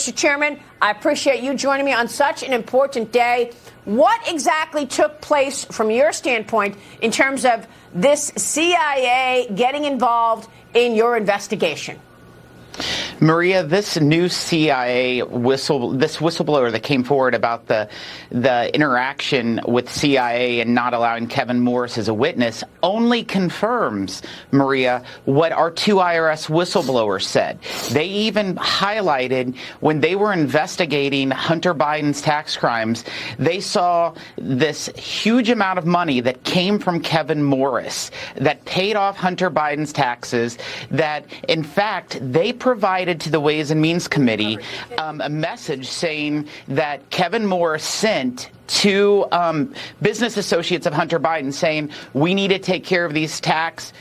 Mr. Chairman, I appreciate you joining me on such an important day. What exactly took place from your standpoint in terms of this CIA getting involved in your investigation? Maria, this new CIA whistleblower that came forward about the interaction with CIA and not allowing Kevin Morris as a witness only confirms, Maria, what our two IRS whistleblowers said. They even highlighted when they were investigating Hunter Biden's tax crimes, they saw this huge amount of money that came from Kevin Morris that paid off Hunter Biden's taxes, that, in fact, they provided to the Ways and Means Committee a message saying that Kevin Morris sent to business associates of Hunter Biden saying, we need to take care of these back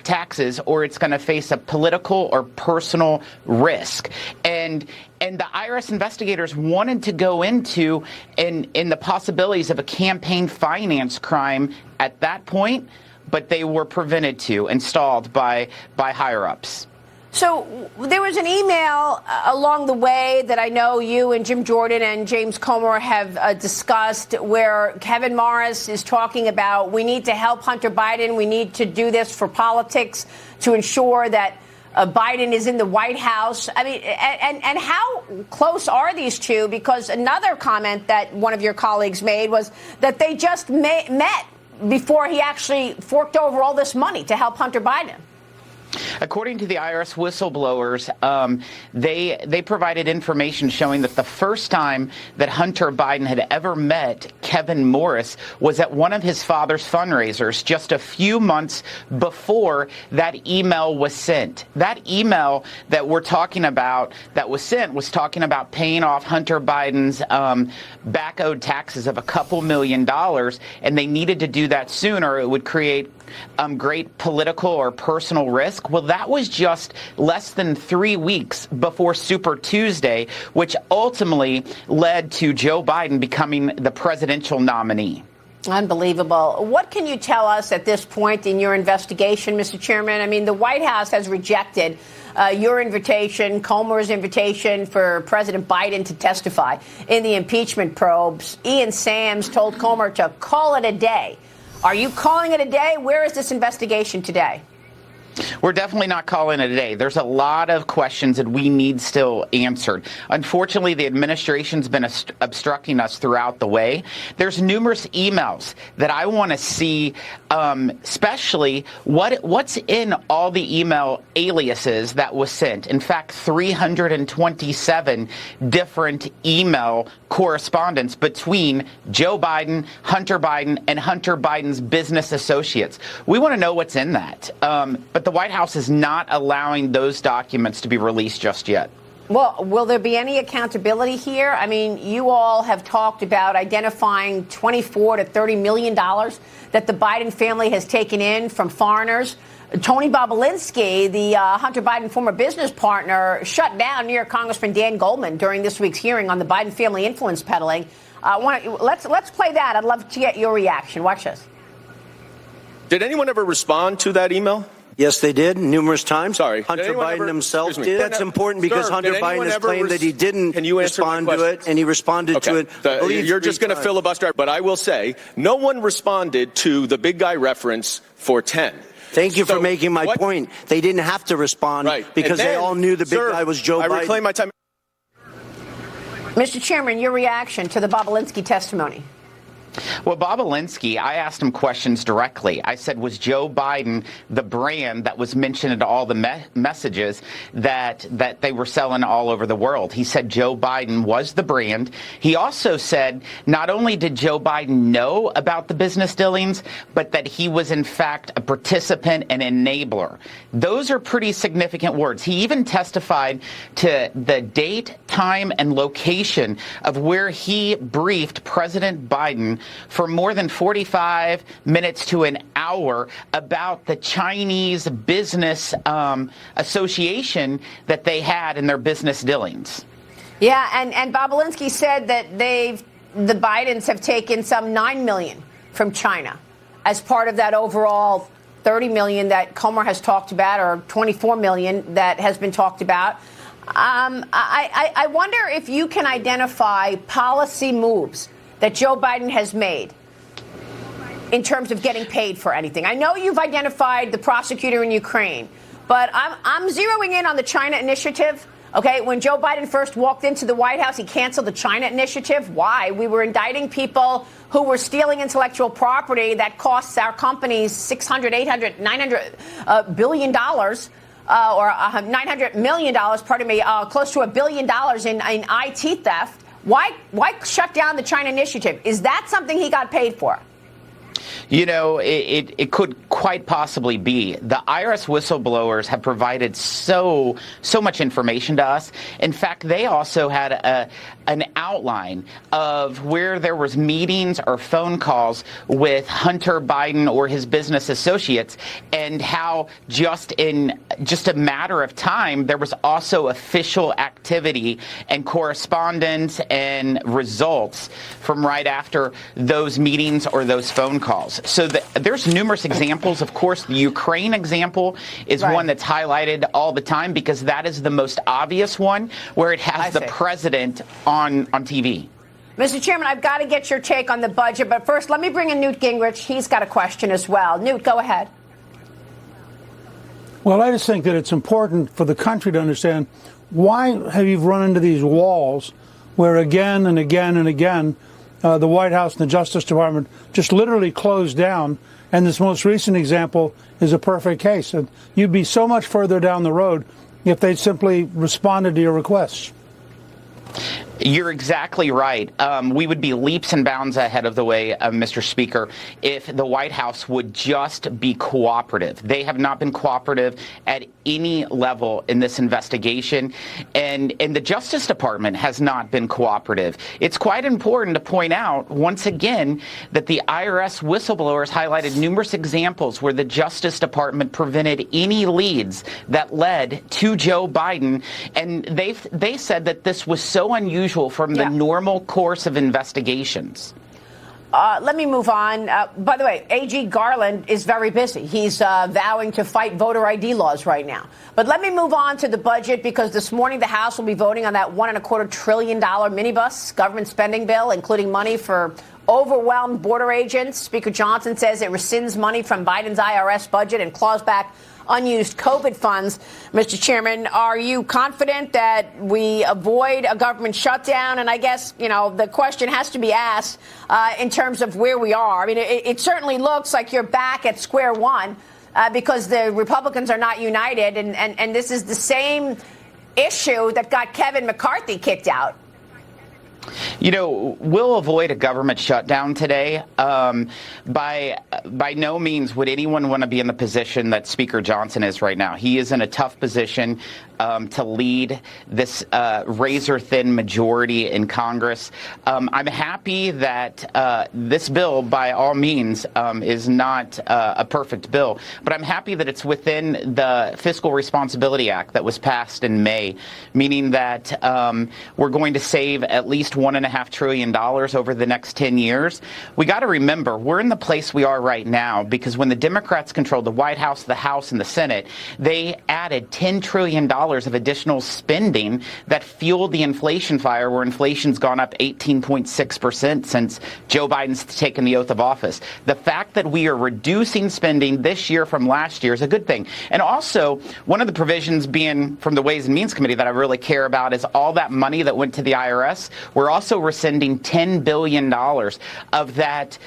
taxes or it's going to face a political or personal risk. And the IRS investigators wanted to go into in the possibilities of a campaign finance crime at that point, but they were prevented to and stalled by higher-ups. So there was an email along the way that I know you and Jim Jordan and James Comer have discussed where Kevin Morris is talking about we need to help Hunter Biden. We need to do this for politics to ensure that Biden is in the White House. I mean, and how close are these two? Because another comment that one of your colleagues made was that they just met before he actually forked over all this money to help Hunter Biden. According to the IRS whistleblowers, they provided information showing that the first time that Hunter Biden had ever met Kevin Morris was at one of his father's fundraisers just a few months before that email was sent. That email that we're talking about that was sent was talking about paying off Hunter Biden's back owed taxes of a couple $1 million, and they needed to do that soon or it would create great political or personal risk. Well, that was just less than 3 weeks before Super Tuesday, which ultimately led to Joe Biden becoming the presidential nominee. Unbelievable. What can you tell us at this point in your investigation, Mr. Chairman? I mean, the White House has rejected your invitation, Comer's invitation for President Biden to testify in the impeachment probes. Ian Sams told Comer to call it a day. Are you calling it a day? Where is this investigation today? We're definitely not calling it a day. There's a lot of questions that we need still answered. Unfortunately, the administration's been obstructing us throughout the way. There's numerous emails that I want to see, especially what's in all the email aliases that was sent. In fact, 327 different email correspondence between Joe Biden, and Hunter Biden's business associates. We want to know what's in that. But the White House is not allowing those documents to be released just yet. Well, will there be any accountability here? I mean, you all have talked about identifying $24 to $30 million that the Biden family has taken in from foreigners. Tony Bobolinsky, the Hunter Biden former business partner, shut down New York Congressman Dan Goldman during this week's hearing on the Biden family influence peddling. Let's play that. I'd love to get your reaction. Watch this. Did anyone ever respond to that email? Yes, they did numerous times. Sorry. Hunter Biden himself did. That's important because Hunter Biden has claimed that he didn't respond to it, and he responded to it. You're just going to filibuster, but I will say no one responded to the big guy reference for 10. Thank you for making my point. They didn't have to respond because they all knew the big guy was Joe Biden. I reclaim my time. Mr. Chairman, your reaction to the Bobolinsky testimony. Well, Bobolinsky, I asked him questions directly. I said, was Joe Biden the brand that was mentioned in all the messages that they were selling all over the world? He said Joe Biden was the brand. He also said not only did Joe Biden know about the business dealings, but that he was, in fact, a participant and enabler. Those are pretty significant words. He even testified to the date, time, and location of where he briefed President Biden for more than 45 minutes to an hour about the Chinese business association that they had in their business dealings. Yeah, and Bobolinsky said that the Bidens have taken some $9 million from China as part of that overall $30 million that Comer has talked about, or $24 million that has been talked about. I wonder if you can identify policy moves that Joe Biden has made in terms of getting paid for anything. I know you've identified the prosecutor in Ukraine, but I'm zeroing in on the China initiative. OK, when Joe Biden first walked into the White House, he canceled the China initiative. Why? We were indicting people who were stealing intellectual property that costs our companies $600, $800, $900 billion. Or $900 million, pardon me, close to $1 billion in IT theft. Why shut down the China initiative? Is that something he got paid for? You know, it could quite possibly be. The IRS whistleblowers have provided so much information to us. In fact, they also had an outline of where there was meetings or phone calls with Hunter Biden or his business associates, and how just in a matter of time, there was also official activity and correspondence and results from right after those meetings or those phone calls. So there's numerous examples. Of course, the Ukraine example is one that's highlighted all the time because that is the most obvious one where it has the president on TV. Mr. Chairman, I've got to get your take on the budget. But first, let me bring in Newt Gingrich. He's got a question as well. Newt, go ahead. Well, I just think that it's important for the country to understand why have you run into these walls where again and again and again the White House and the Justice Department just literally closed down. And this most recent example is a perfect case. And you'd be so much further down the road if they'd simply responded to your requests. You're exactly right. We would be leaps and bounds ahead of the way, Mr. Speaker, if the White House would just be cooperative. They have not been cooperative at any level in this investigation, and the Justice Department has not been cooperative. It's quite important to point out, once again, that the IRS whistleblowers highlighted numerous examples where the Justice Department prevented any leads that led to Joe Biden, and they said that this was so unusual from the normal course of investigations. Let me move on. By the way, A.G. Garland is very busy. He's vowing to fight voter ID laws right now. But let me move on to the budget, because this morning the House will be voting on that $1.25 trillion minibus government spending bill, including money for overwhelmed border agents. Speaker Johnson says it rescinds money from Biden's IRS budget and claws back unused COVID funds. Mr. Chairman, are you confident that we avoid a government shutdown? And I guess, you know, the question has to be asked in terms of where we are. I mean, it certainly looks like you're back at square one because the Republicans are not united. And this is the same issue that got Kevin McCarthy kicked out. You know, we'll avoid a government shutdown today. By no means would anyone want to be in the position that Speaker Johnson is right now. He is in a tough position to lead this razor-thin majority in Congress. I'm happy that this bill, by all means, is not a perfect bill, but I'm happy that it's within the Fiscal Responsibility Act that was passed in May, meaning that we're going to save at least $1.5 trillion over the next 10 years. We got to remember, we're in the place we are right now because when the Democrats controlled the White House, the House, and the Senate, they added $10 trillion of additional spending that fueled the inflation fire, where inflation's gone up 18.6% since Joe Biden's taken the oath of office. The fact that we are reducing spending this year from last year is a good thing. And also, one of the provisions being from the Ways and Means Committee that I really care about is all that money that went to the IRS. We're also rescinding $10 billion of that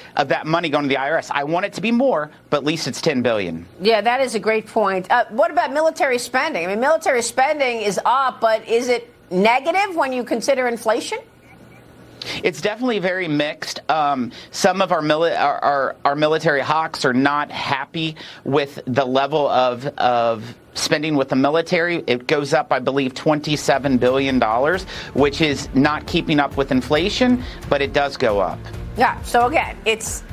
money going to the IRS. I want it to be more, but at least it's $10 billion. Yeah, that is a great point. What about military spending? I mean, military spending is up, but is it negative when you consider inflation? It's definitely very mixed. Some of our military hawks are not happy with the level of spending with the military. It goes up, I believe, $27 billion, which is not keeping up with inflation, but it does go up. Yeah. So again, it's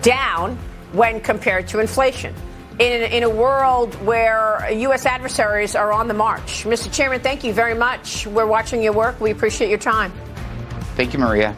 down when compared to inflation. In a world where U.S. adversaries are on the march. Mr. Chairman, thank you very much. We're watching your work. We appreciate your time. Thank you, Maria.